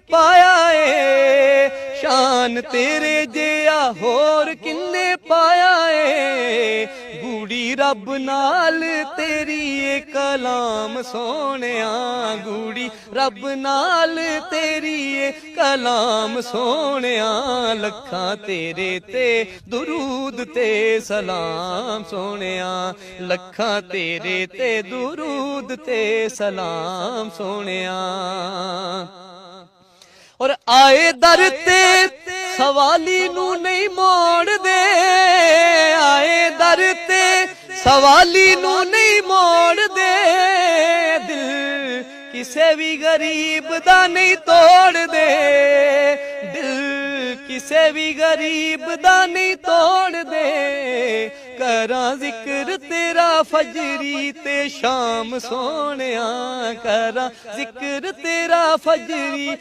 पाया है, शान तेरे जिया होर किन्ने पाया है। गूड़ी रब नाल तेरी ए कलाम सोहणिया, गूड़ी रब नाल तेरी ए कलाम सोहणिया। लखां तेरे ते दुरूद ते सलाम सोहणिया, लखां तेरे ते दुरूद ते सलाम सोहणिया। और आए दर ते सवाली नू नहीं मोड़ दे, आए दर ते सवाली नू नहीं मोड़ दे। दिल किसे भी गरीब दा नहीं तोड़ दे, दिल किसे भी गरीब दा नहीं तोड़ दे। करा जिक्र तेरा फजरी ते शाम सोहणिया, करा जिक्र तेरा फजरी